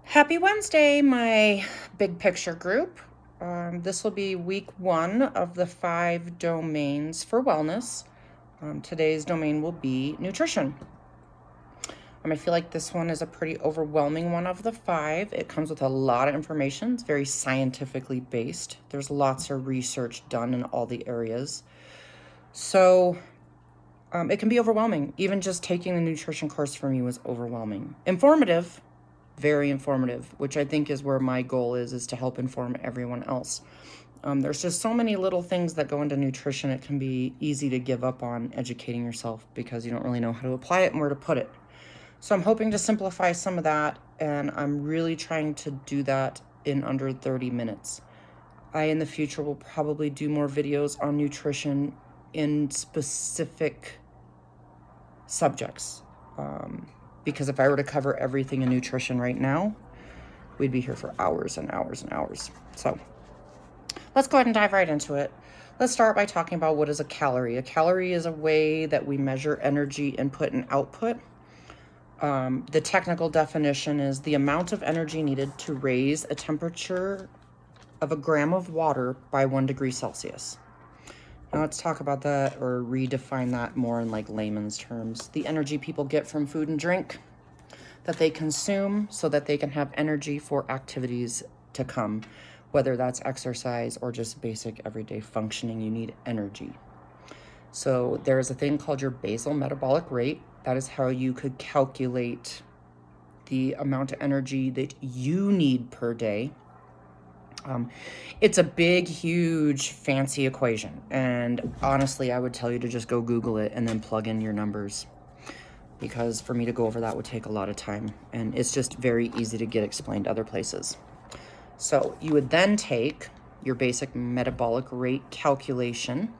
Happy Wednesday, my big picture group. This will be week 1 of the 5 domains for wellness. Today's domain will be nutrition. I feel like this one is a pretty overwhelming one of the 5. It comes with a lot of information. It's very scientifically based. There's lots of research done in all the areas. So it can be overwhelming. Even just taking the nutrition course for me was overwhelming. Informative, very informative, which I think is where my goal is to help inform everyone else. There's just so many little things that go into nutrition. It can be easy to give up on educating yourself because you don't really know how to apply it and where to put it. So I'm hoping to simplify some of that, and I'm really trying to do that in under 30 minutes. In the future, will probably do more videos on nutrition in specific subjects. Because if I were to cover everything in nutrition right now, we'd be here for hours and hours and hours. So let's go ahead and dive right into it. Let's start by talking about what is a calorie. A calorie is a way that we measure energy input and output. The technical definition is the amount of energy needed to raise a temperature of a gram of water by 1 degree Celsius. Now let's talk about that, or redefine that more in like layman's terms. The energy people get from food and drink that they consume so that they can have energy for activities to come, whether that's exercise or just basic everyday functioning. You need energy. So there's a thing called your basal metabolic rate. That is how you could calculate the amount of energy that you need per day. It's a big, huge, fancy equation. And honestly, I would tell you to just go Google it and then plug in your numbers, because for me to go over that would take a lot of time. And it's just very easy to get explained other places. So you would then take your basic metabolic rate calculation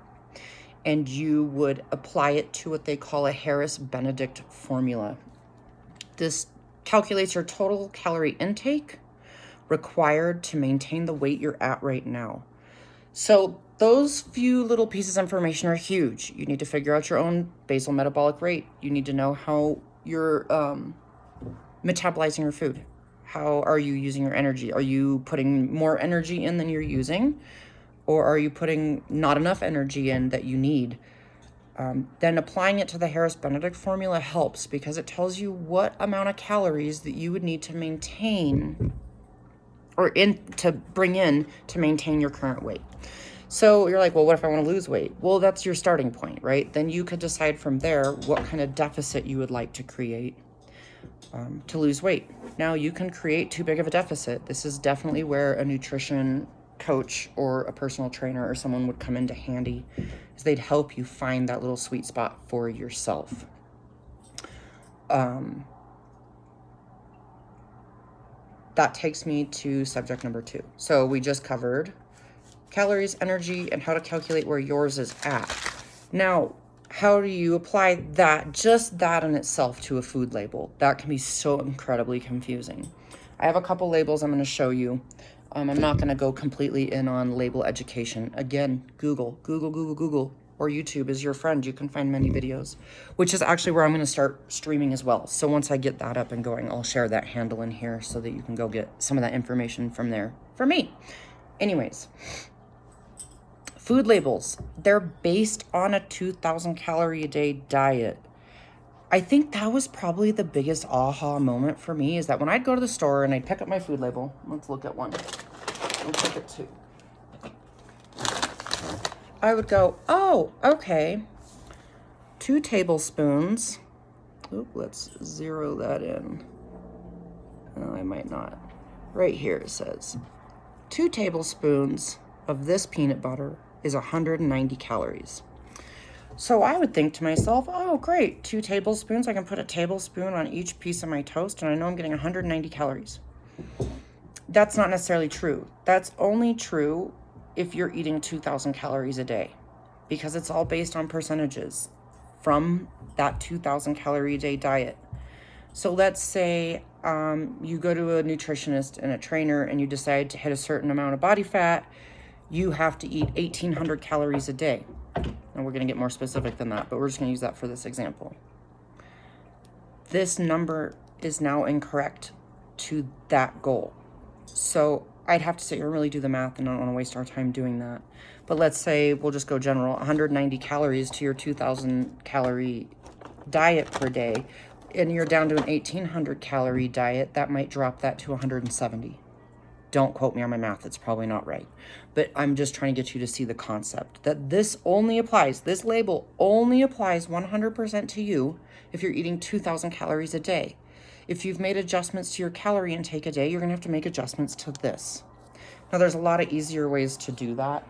and you would apply it to what they call a Harris-Benedict formula. This calculates your total calorie intake required to maintain the weight you're at right now. So those few little pieces of information are huge. You need to figure out your own basal metabolic rate. You need to know how you're metabolizing your food. How are you using your energy? Are you putting more energy in than you're using? Or are you putting not enough energy in that you need? Then applying it to the Harris-Benedict formula helps, because it tells you what amount of calories that you would need to maintain to bring in to maintain your current weight. So you're like, well, what if I want to lose weight? Well, that's your starting point, right? Then you could decide from there what kind of deficit you would like to create to lose weight. Now, you can create too big of a deficit. This is definitely where a nutrition coach or a personal trainer or someone would come into handy, is they'd help you find that little sweet spot for yourself. That takes me to subject number 2. So we just covered calories, energy, and how to calculate where yours is at. Now, how do you apply that, just that in itself, to a food label? That can be so incredibly confusing. I have a couple labels I'm going to show you. I'm not going to go completely in on label education. Again, Google, or YouTube is your friend. You can find many videos, which is actually where I'm going to start streaming as well. So once I get that up and going, I'll share that handle in here so that you can go get some of that information from there for me. Anyways, food labels, they're based on a 2,000 calorie a day diet. I think that was probably the biggest aha moment for me, is that when I'd go to the store and I'd pick up my food label, let's look at one. Let's look at 2. I would go, oh, okay, 2 tablespoons. Let's zero that in. Oh, I might not. Right here it says 2 tablespoons of this peanut butter is 190 calories. So I would think to myself, oh, great, 2 tablespoons. I can put a tablespoon on each piece of my toast, and I know I'm getting 190 calories. That's not necessarily true. That's only true if you're eating 2,000 calories a day, because it's all based on percentages from that 2,000 calorie a day diet. So let's say you go to a nutritionist and a trainer and you decide to hit a certain amount of body fat. You have to eat 1,800 calories a day. And we're going to get more specific than that, but we're just going to use that for this example. This number is now incorrect. to that goal. So I'd have to sit here and really do the math, and I don't want to waste our time doing that. But let's say we'll just go general, 190 calories to your 2,000 calorie diet per day, and you're down to an 1,800 calorie diet, that might drop that to 170. Don't quote me on my math, it's probably not right. But I'm just trying to get you to see the concept that this only applies, this label only applies 100% to you if you're eating 2,000 calories a day. If you've made adjustments to your calorie intake a day, you're gonna have to make adjustments to this. Now there's a lot of easier ways to do that.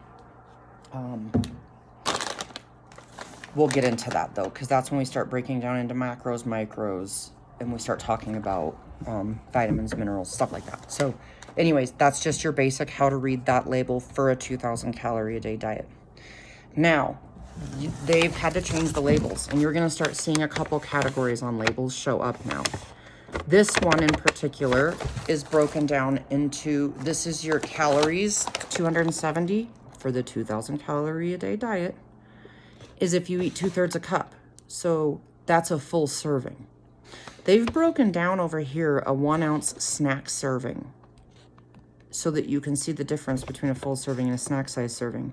We'll get into that though, because that's when we start breaking down into macros, micros, and we start talking about vitamins, minerals, stuff like that. So anyways, that's just your basic how to read that label for a 2,000 calorie a day diet. Now, they've had to change the labels, and you're gonna start seeing a couple categories on labels show up now. This one in particular is broken down into, this is your calories, 270 for the 2,000 calorie a day diet, is if you eat 2/3 a cup. So that's a full serving. They've broken down over here a 1 ounce snack serving so that you can see the difference between a full serving and a snack size serving.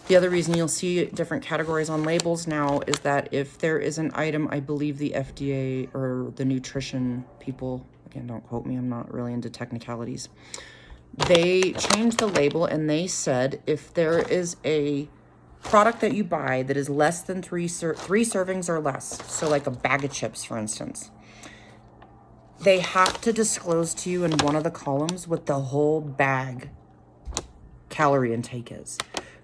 The other reason you'll see different categories on labels now is that if there is an item, I believe the FDA or the nutrition people, again, don't quote me, I'm not really into technicalities. They changed the label and they said if there is a product that you buy that is less than three servings or less, so like a bag of chips, for instance, they have to disclose to you in one of the columns what the whole bag calorie intake is.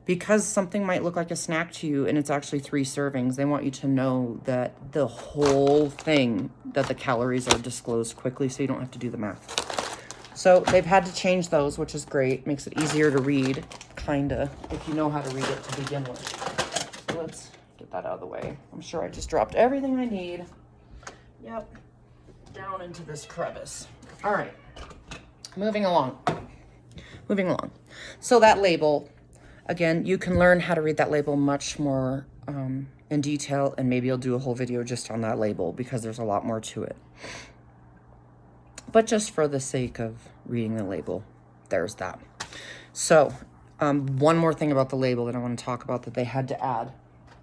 Because something might look like a snack to you and it's actually 3 servings, they want you to know that the whole thing, that the calories are disclosed quickly so you don't have to do the math. So they've had to change those, which is great. Makes it easier to read, kinda, if you know how to read it to begin with. So let's get that out of the way. I'm sure I just dropped everything I need. Yep. Down into this crevice. All right, moving along. So that label, again, you can learn how to read that label much more in detail, and maybe I'll do a whole video just on that label because there's a lot more to it. But just for the sake of reading the label, there's that. So one more thing about the label that I want to talk about that they had to add.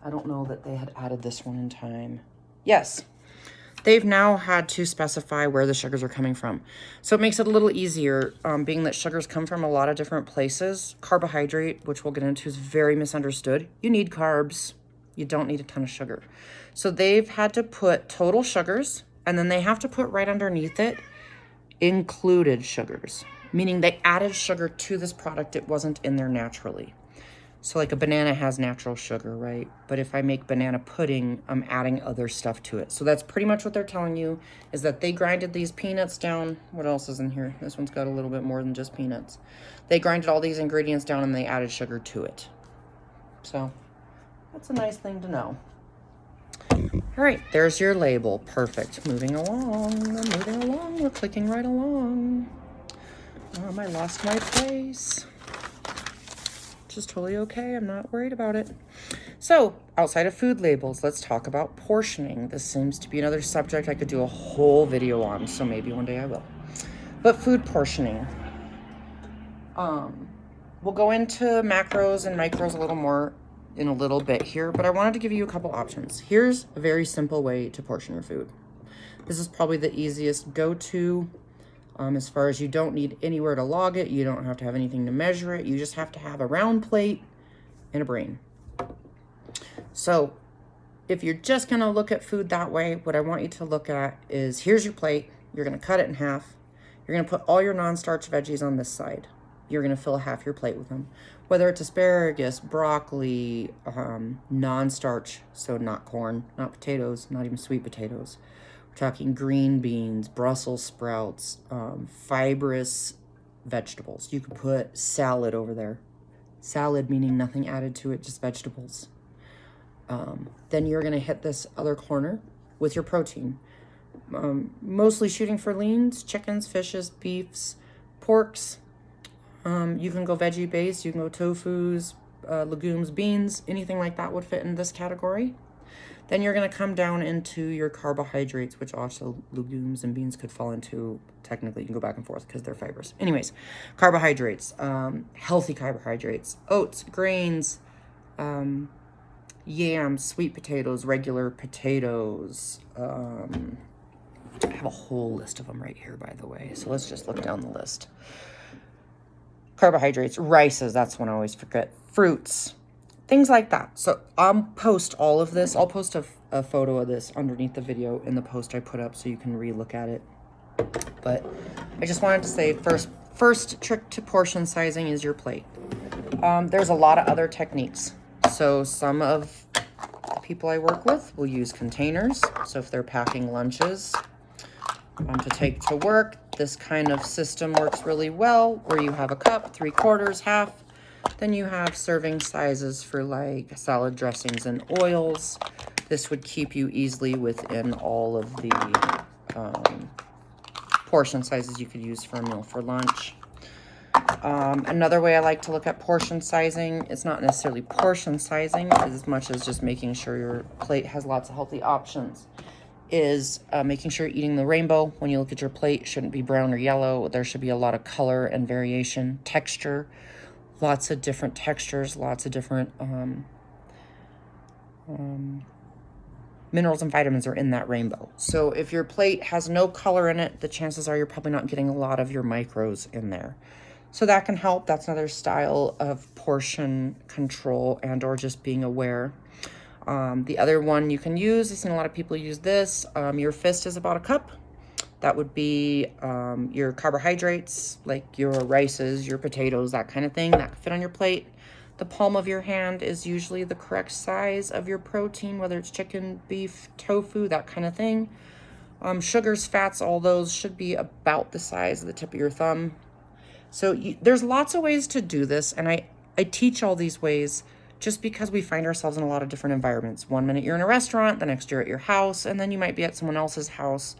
I don't know that they had added this one in time. Yes. They've now had to specify where the sugars are coming from. So it makes it a little easier, being that sugars come from a lot of different places. Carbohydrate, which we'll get into, is very misunderstood. You need carbs. You don't need a ton of sugar. So they've had to put total sugars, and then they have to put right underneath it, included sugars. Meaning they added sugar to this product. It wasn't in there naturally. So like a banana has natural sugar, right? But if I make banana pudding, I'm adding other stuff to it. So that's pretty much what they're telling you, is that they grinded these peanuts down. What else is in here? This one's got a little bit more than just peanuts. They grinded all these ingredients down and they added sugar to it. So that's a nice thing to know. All right, there's your label. Perfect. Moving along, we're clicking right along. I lost my place. Which is totally okay. I'm not worried about it. So outside of food labels, let's talk about portioning. This seems to be another subject I could do a whole video on, so maybe one day I will. But food portioning. We'll go into macros and micros a little more in a little bit here, but I wanted to give you a couple options. Here's a very simple way to portion your food. This is probably the easiest go-to. As far as you don't need anywhere to log it, you don't have to have anything to measure it, you just have to have a round plate and a brain. So if you're just gonna look at food that way, what I want you to look at is, here's your plate, you're gonna cut it in half, you're gonna put all your non-starch veggies on this side, you're gonna fill half your plate with them. Whether it's asparagus, broccoli, non-starch, so not corn, not potatoes, not even sweet potatoes. We're talking green beans, Brussels sprouts, fibrous vegetables. You could put salad over there. Salad meaning nothing added to it, just vegetables. Then you're gonna hit this other corner with your protein. Mostly shooting for leans, chickens, fishes, beefs, porks. You can go veggie based, you can go tofus, legumes, beans, anything like that would fit in this category. Then you're going to come down into your carbohydrates, which also legumes and beans could fall into. Technically, you can go back and forth because they're fibers. Anyways, carbohydrates, healthy carbohydrates, oats, grains, yams, sweet potatoes, regular potatoes. I have a whole list of them right here, by the way. So let's just look down the list. Carbohydrates, rices, that's one I always forget. Fruits, things like that. So I'll post all of this. I'll post a photo of this underneath the video in the post I put up so you can re-look at it. But I just wanted to say first trick to portion sizing is your plate. There's a lot of other techniques. So some of the people I work with will use containers. So if they're packing lunches to take to work, this kind of system works really well, where you have a cup, 3/4, half. Then you have serving sizes for like salad dressings and oils. This would keep you easily within all of the portion sizes you could use for a meal for lunch. Another way I like to look at portion sizing, it's not necessarily portion sizing as much as just making sure your plate has lots of healthy options, is making sure you're eating the rainbow. When you look at your plate, it shouldn't be brown or yellow. There should be a lot of color and variation, texture, lots of different textures, lots of different minerals and vitamins are in that rainbow. So if your plate has no color in it, the chances are you're probably not getting a lot of your micros in there. So that can help. That's another style of portion control and or just being aware. The other one you can use, I've seen a lot of people use this. Your fist is about a cup. That would be your carbohydrates, like your rices, your potatoes, that kind of thing that could fit on your plate. The palm of your hand is usually the correct size of your protein, whether it's chicken, beef, tofu, that kind of thing. Sugars, fats, all those should be about the size of the tip of your thumb. So there's lots of ways to do this, and I teach all these ways just because we find ourselves in a lot of different environments. One minute you're in a restaurant, the next you're at your house, and then you might be at someone else's house.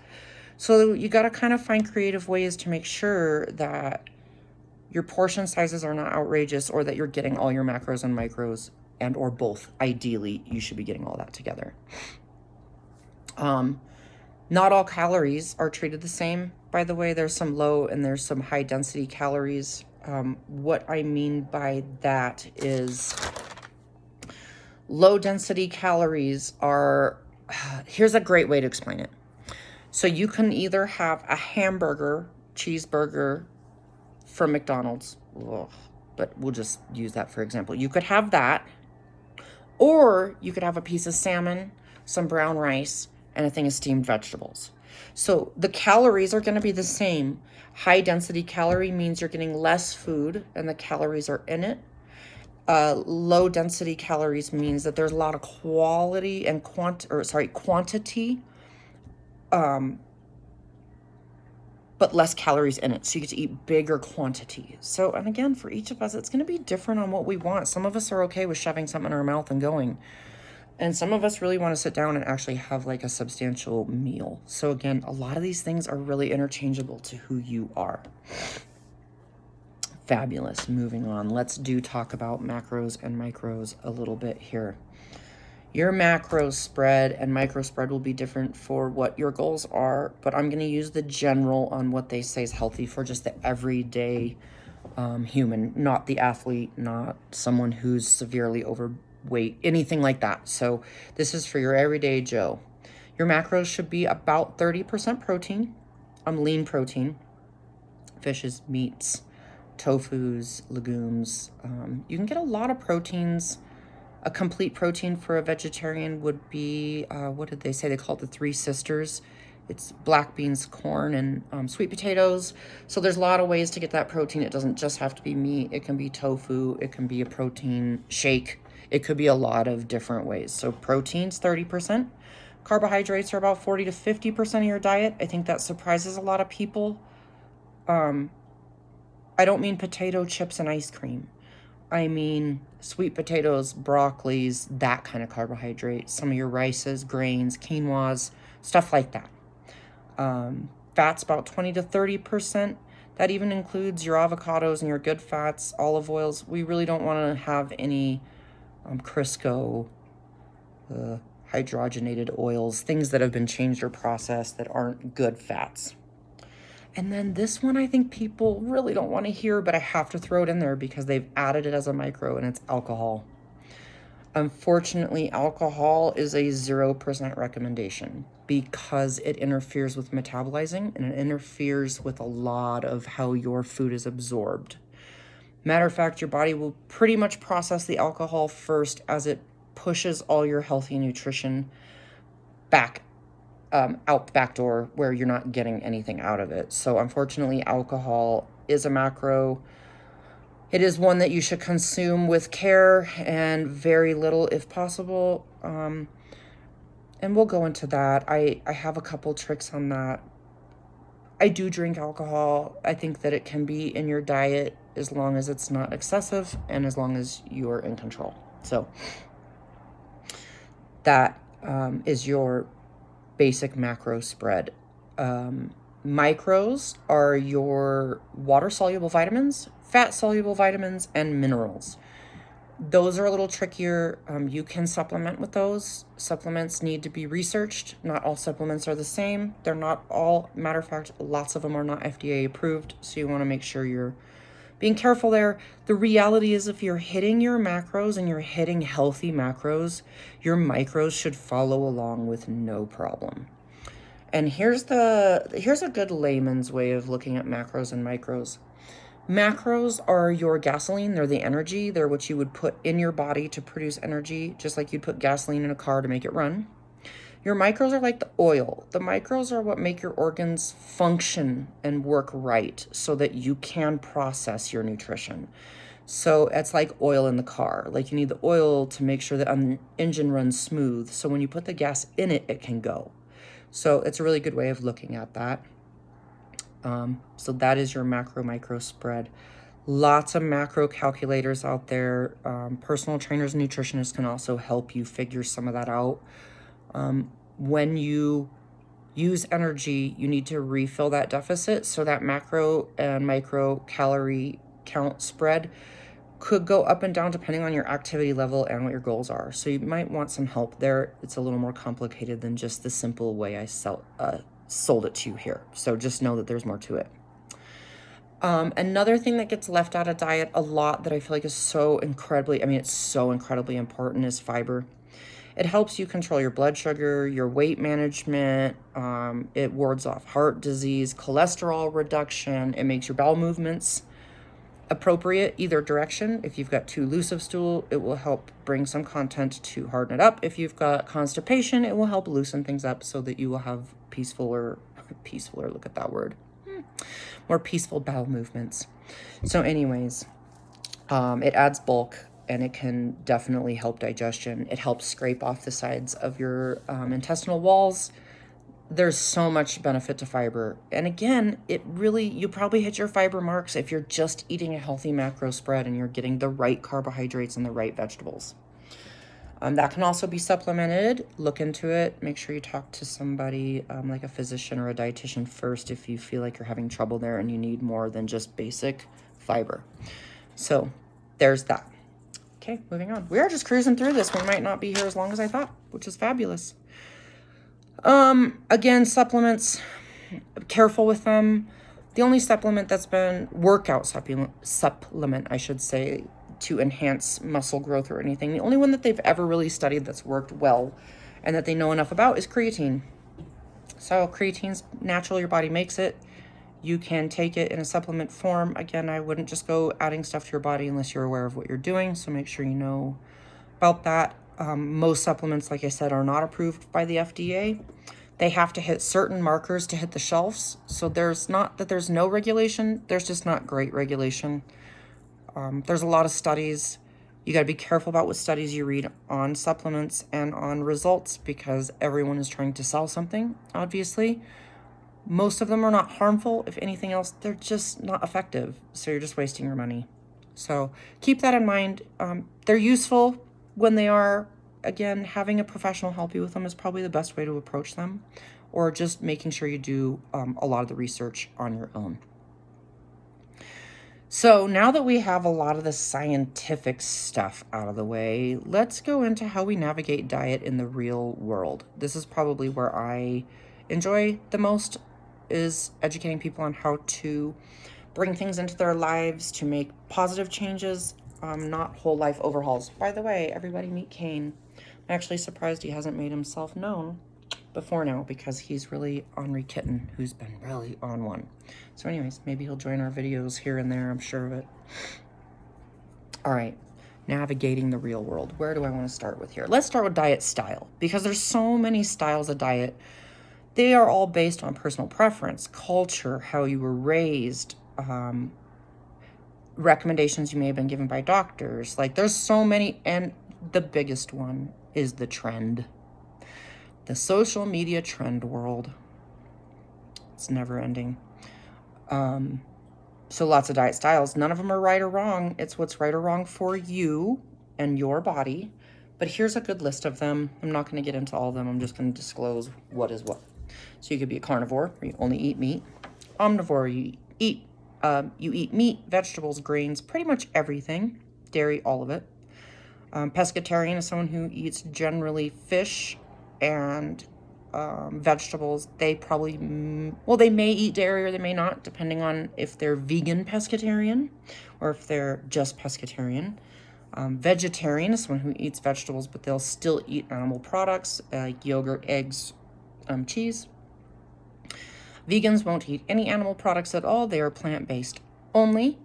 So you got to kind of find creative ways to make sure that your portion sizes are not outrageous, or that you're getting all your macros and micros, and or both. Ideally, you should be getting all that together. Not all calories are treated the same. By the way, there's some low and there's some high density calories. What I mean by that is low density calories are, here's a great way to explain it. So you can either have a hamburger, cheeseburger from McDonald's, but we'll just use that for example. You could have that, or you could have a piece of salmon, some brown rice, and a thing of steamed vegetables. So the calories are going to be the same. High density calorie means you're getting less food and the calories are in it. Low density calories means that there's a lot of quality and quantity, but less calories in it. So you get to eat bigger quantity. So, and again, for each of us, it's going to be different on what we want. Some of us are okay with shoving something in our mouth and going. And some of us really want to sit down and actually have like a substantial meal. So again, a lot of these things are really interchangeable to who you are. Fabulous. Moving on. Let's talk about macros and micros a little bit here. Your macro spread and micro spread will be different for what your goals are, but I'm going to use the general on what they say is healthy for just the everyday human, not the athlete, not someone who's severely overweight, anything like that. So this is for your everyday Joe. Your macros should be about 30% protein, lean protein, fishes, meats, tofus, legumes. You can get a lot of proteins. A complete protein for a vegetarian would be, what did they say? They call it the Three Sisters. It's black beans, corn, and sweet potatoes. So there's a lot of ways to get that protein. It doesn't just have to be meat. It can be tofu. It can be a protein shake. It could be a lot of different ways. So protein's 30%. Carbohydrates are about 40 to 50% of your diet. I think that surprises a lot of people. I don't mean potato chips and ice cream. I mean sweet potatoes, broccolis, that kind of carbohydrate. Some of your rices, grains, quinoas, stuff like that. Fats about 20 to 30%. That even includes your avocados and your good fats, olive oils. We really don't want to have any Crisco, hydrogenated oils, things that have been changed or processed that aren't good fats. And then this one I think people really don't want to hear, but I have to throw it in there because they've added it as a micro, and it's alcohol. Unfortunately, alcohol is a 0% recommendation because it interferes with metabolizing and it interferes with a lot of how your food is absorbed. Matter of fact, your body will pretty much process the alcohol first as it pushes all your healthy nutrition back out the back door where you're not getting anything out of it. So unfortunately, alcohol is a macro. It is one that you should consume with care and very little if possible. And we'll go into that. I have a couple tricks on that. I do drink alcohol. I think that it can be in your diet as long as it's not excessive and as long as you're in control. So that is your basic macro spread. Micros are your water-soluble vitamins, fat-soluble vitamins, and minerals. Those are a little trickier. You can supplement with those. Supplements need to be researched. Not all supplements are the same. They're not all, matter of fact, lots of them are not FDA approved, so you want to make sure you're being careful there. The reality is if you're hitting your macros and you're hitting healthy macros, your micros should follow along with no problem. And here's a good layman's way of looking at macros and micros. Macros are your gasoline. They're the energy. They're what you would put in your body to produce energy, just like you'd put gasoline in a car to make it run. Your micros are like the oil. The micros are what make your organs function and work right so that you can process your nutrition. So it's like oil in the car. Like you need the oil to make sure that an engine runs smooth. So when you put the gas in it, it can go. So it's a really good way of looking at that. So that is your macro micro spread. Lots of macro calculators out there. Personal trainers and nutritionists can also help you figure some of that out. When you use energy, you need to refill that deficit. So that macro and micro calorie count spread could go up and down depending on your activity level and what your goals are. So you might want some help there. It's a little more complicated than just the simple way I sold it to you here. So just know that there's more to it. Another thing that gets left out of diet a lot that I feel like is it's so incredibly important is fiber. It helps you control your blood sugar, your weight management. It wards off heart disease, cholesterol reduction. It makes your bowel movements appropriate either direction. If you've got too loose of stool, it will help bring some content to harden it up. If you've got constipation, it will help loosen things up so that you will have look at that word, more peaceful bowel movements. So anyways, it adds bulk and it can definitely help digestion. It helps scrape off the sides of your intestinal walls. There's so much benefit to fiber. And again, you probably hit your fiber marks if you're just eating a healthy macro spread and you're getting the right carbohydrates and the right vegetables. That can also be supplemented. Look into it. Make sure you talk to somebody like a physician or a dietitian first if you feel like you're having trouble there and you need more than just basic fiber. So there's that. Okay, moving on. We are just cruising through this. We might not be here as long as I thought, which is fabulous. Again, supplements, careful with them. The only supplement that's been workout supplement, I should say, to enhance muscle growth or anything. The only one that they've ever really studied that's worked well and that they know enough about is creatine. So creatine's natural, your body makes it. You can take it in a supplement form. Again, I wouldn't just go adding stuff to your body unless you're aware of what you're doing. So make sure you know about that. Most supplements, like I said, are not approved by the FDA. They have to hit certain markers to hit the shelves. So there's not that there's no regulation. There's just not great regulation. There's a lot of studies. You got to be careful about what studies you read on supplements and on results because everyone is trying to sell something, obviously. Most of them are not harmful. If anything else, they're just not effective. So you're just wasting your money. So keep that in mind. They're useful when they are. Again, having a professional help you with them is probably the best way to approach them, or just making sure you do a lot of the research on your own. So now that we have a lot of the scientific stuff out of the way, let's go into how we navigate diet in the real world. This is probably where I enjoy the most, is educating people on how to bring things into their lives to make positive changes, not whole life overhauls. By the way, everybody meet Kane. I'm actually surprised he hasn't made himself known before now, because he's really Henri Kitten, who's been really on one. So anyways, maybe he'll join our videos here and there, I'm sure of it. All right, navigating the real world. Where do I want to start with here? Let's start with diet style, because there's so many styles of diet. They are all based on personal preference, culture, how you were raised, recommendations you may have been given by doctors. Like, there's so many, and the biggest one is the trend. The social media trend world. It's never ending. So lots of diet styles. None of them are right or wrong. It's what's right or wrong for you and your body. But here's a good list of them. I'm not going to get into all of them. I'm just going to disclose what is what. So you could be a carnivore, where you only eat meat. Omnivore, you eat meat, vegetables, grains, pretty much everything. Dairy, all of it. Pescatarian is someone who eats generally fish and vegetables. They probably, well, they may eat dairy or they may not, depending on if they're vegan pescatarian or if they're just pescatarian. Vegetarian is someone who eats vegetables, but they'll still eat animal products like yogurt, eggs, cheese. Vegans won't eat any animal products at all. They are plant-based only.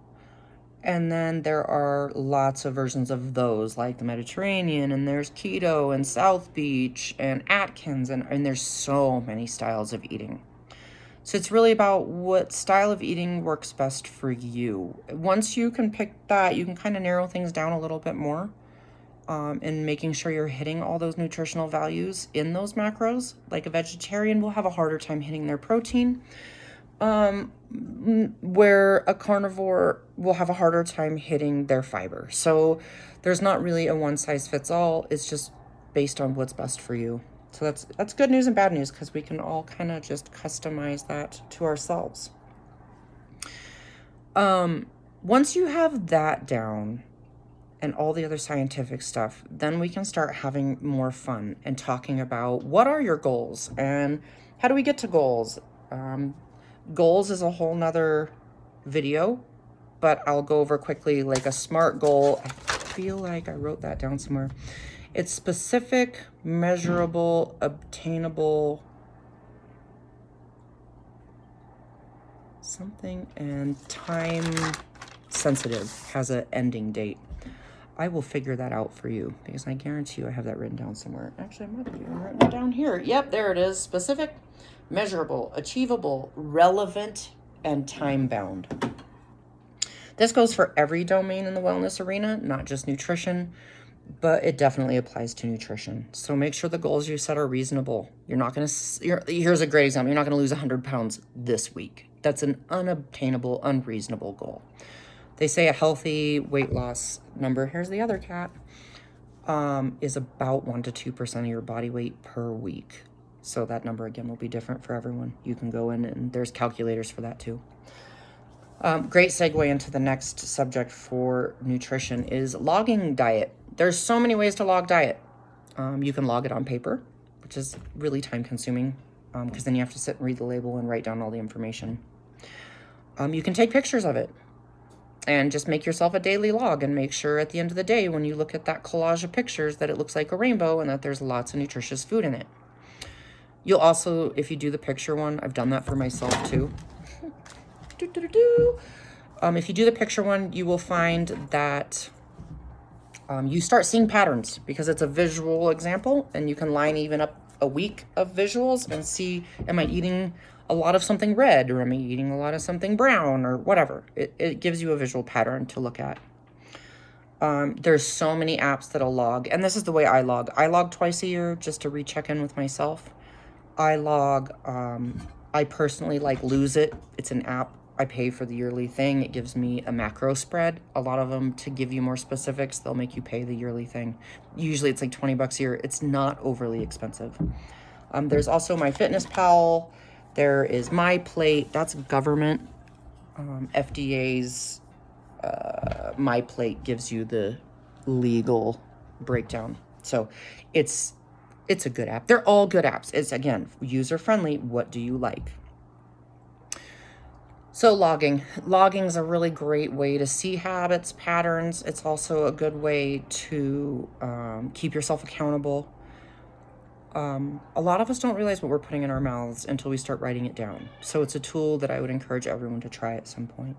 And then there are lots of versions of those, like the Mediterranean, and there's keto and South Beach and Atkins, and there's so many styles of eating. So it's really about what style of eating works best for you. Once you can pick that, you can kind of narrow things down a little bit more, and making sure you're hitting all those nutritional values in those macros. Like a vegetarian will have a harder time hitting their protein, where a carnivore will have a harder time hitting their fiber. So there's not really a one size fits all. It's just based on what's best for you. So that's good news and bad news, because we can all kind of just customize that to ourselves. Once you have that down and all the other scientific stuff, then we can start having more fun and talking about what are your goals and how do we get to goals. Goals is a whole nother video, but I'll go over quickly. Like a SMART goal, I feel like I wrote that down somewhere. It's specific, measurable, obtainable, something, and time sensitive, has an ending date. I will figure that out for you, because I guarantee you I have that written down somewhere. Actually, I might have even written it down here. Yep, there it is. Specific, measurable, achievable, relevant, and time-bound. This goes for every domain in the wellness arena, not just nutrition, but it definitely applies to nutrition. So make sure the goals you set are reasonable. You're not going to, here's a great example. You're not going to lose 100 pounds this week. That's an unobtainable, unreasonable goal. They say a healthy weight loss number, here's the other cat, is about 1 to 2% of your body weight per week. So that number, again, will be different for everyone. You can go in and there's calculators for that too. Great segue into the next subject for nutrition is logging diet. There's so many ways to log diet. You can log it on paper, which is really time consuming, because then you have to sit and read the label and write down all the information. You can take pictures of it and just make yourself a daily log and make sure at the end of the day when you look at that collage of pictures that it looks like a rainbow and that there's lots of nutritious food in it. You'll also, if you do the picture one, I've done that for myself too. If you do the picture one, you will find that you start seeing patterns, because it's a visual example, and you can line even up a week of visuals and see, am I eating a lot of something red, or am I eating a lot of something brown, or whatever. It gives you a visual pattern to look at. There's so many apps that'll log, and this is the way I log. I log twice a year just to recheck in with myself. I log, I personally like Lose It. It's an app. I pay for the yearly thing. It gives me a macro spread. A lot of them, to give you more specifics, they'll make you pay the yearly thing. Usually it's like 20 bucks a year. It's not overly expensive. There's also MyFitnessPal. There is MyPlate. That's government, FDA's My Plate gives you the legal breakdown. So it's a good app. They're all good apps. It's, again, user friendly. What do you like? So logging is a really great way to see habits, patterns. It's also a good way to keep yourself accountable. A lot of us don't realize what we're putting in our mouths until we start writing it down. So it's a tool that I would encourage everyone to try at some point.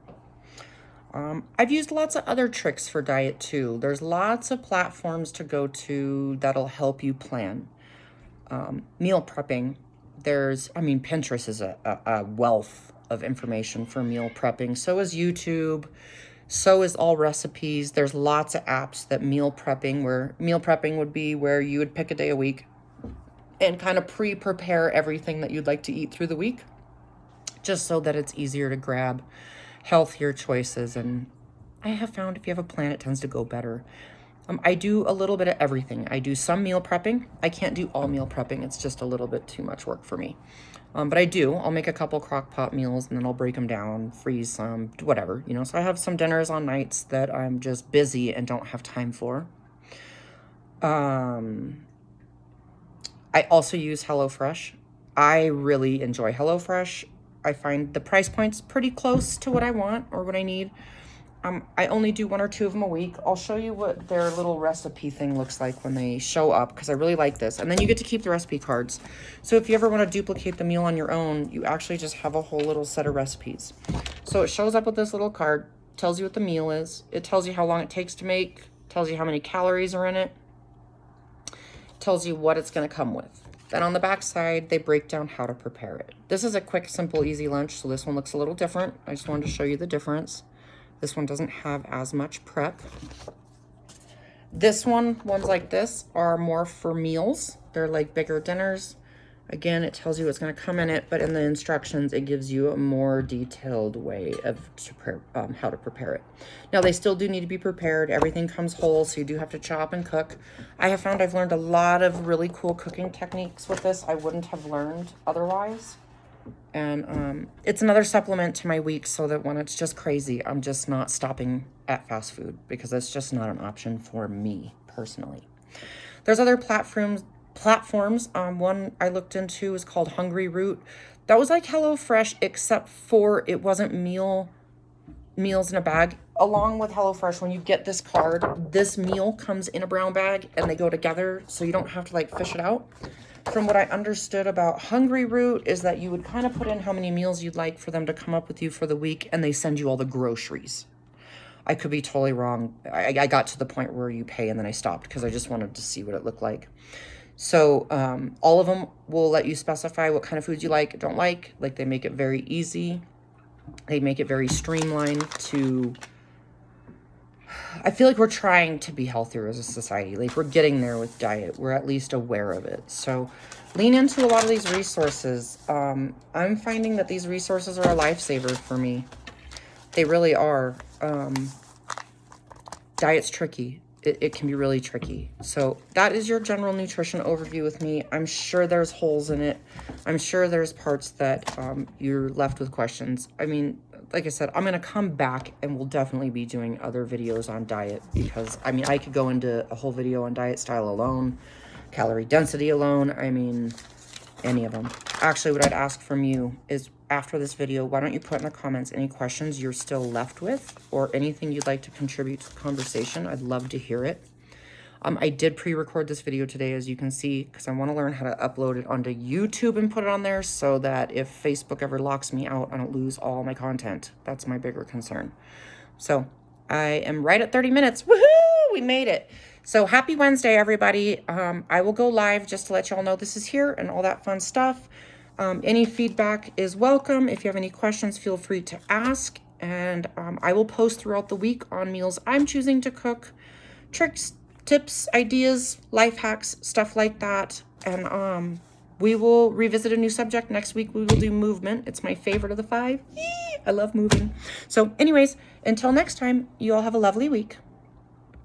I've used lots of other tricks for diet too. There's lots of platforms to go to that'll help you plan. Meal prepping. Pinterest is a wealth of information for meal prepping. So is YouTube. So is All Recipes. There's lots of apps that meal prepping would be where you would pick a day a week and kind of pre-prepare everything that you'd like to eat through the week, just so that it's easier to grab healthier choices. And I have found if you have a plan, it tends to go better. I do a little bit of everything. I do some meal prepping. I can't do all meal prepping. It's just a little bit too much work for me. But I'll make a couple crock pot meals and then I'll break them down, freeze some, whatever, So I have some dinners on nights that I'm just busy and don't have time for. I also use HelloFresh. I really enjoy HelloFresh. I find the price point's pretty close to what I want or what I need. I only do 1 or 2 of them a week. I'll show you what their little recipe thing looks like when they show up, because I really like this. And then you get to keep the recipe cards. So if you ever want to duplicate the meal on your own, you actually just have a whole little set of recipes. So it shows up with this little card, tells you what the meal is. It tells you how long it takes to make, tells you how many calories are in it, tells you what it's going to come with. Then on the back side, they break down how to prepare it. This is a quick, simple, easy lunch, so this one looks a little different. I just wanted to show you the difference. This one doesn't have as much prep. Ones like this are more for meals. They're like bigger dinners. Again, it tells you what's going to come in it, but in the instructions, it gives you a more detailed way of how to prepare it. Now, they still do need to be prepared. Everything comes whole, so you do have to chop and cook. I have found I've learned a lot of really cool cooking techniques with this I wouldn't have learned otherwise. And it's another supplement to my week, so that when it's just crazy, I'm just not stopping at fast food, because that's just not an option for me personally. There's other platforms. One I looked into is called Hungryroot. That was like HelloFresh, except for it wasn't meals in a bag. Along with HelloFresh, when you get this card, this meal comes in a brown bag and they go together, so you don't have to like fish it out. From what I understood about Hungryroot is that you would kind of put in how many meals you'd like for them to come up with you for the week, and they send you all the groceries. I could be totally wrong. I got to the point where you pay and then I stopped because I just wanted to see what it looked like. So all of them will let you specify what kind of foods you like, don't like. Like, they make it very easy. They make it very streamlined to... I feel like we're trying to be healthier as a society. Like, we're getting there with diet. We're at least aware of it. So lean into a lot of these resources. I'm finding that these resources are a lifesaver for me. They really are. Diet's tricky. It can be really tricky. So that is your general nutrition overview with me. I'm sure there's holes in it. I'm sure there's parts that you're left with questions. I mean, like I said, I'm going to come back and we'll definitely be doing other videos on diet, because, I mean, I could go into a whole video on diet style alone, calorie density alone. I mean, any of them. Actually, what I'd ask from you is, after this video, why don't you put in the comments any questions you're still left with, or anything you'd like to contribute to the conversation. I'd love to hear it. I did pre-record this video today, as you can see, because I want to learn how to upload it onto YouTube and put it on there, so that if Facebook ever locks me out, I don't lose all my content. That's my bigger concern. So I am right at 30 minutes. Woohoo! We made it. So happy Wednesday, everybody. I will go live just to let y'all know this is here and all that fun stuff. Any feedback is welcome. If you have any questions, feel free to ask. And I will post throughout the week on meals I'm choosing to cook, tricks, tips, ideas, life hacks, stuff like that. And we will revisit a new subject. Next week, we will do movement. It's my favorite of the 5. Yee! I love moving. So anyways, until next time, you all have a lovely week.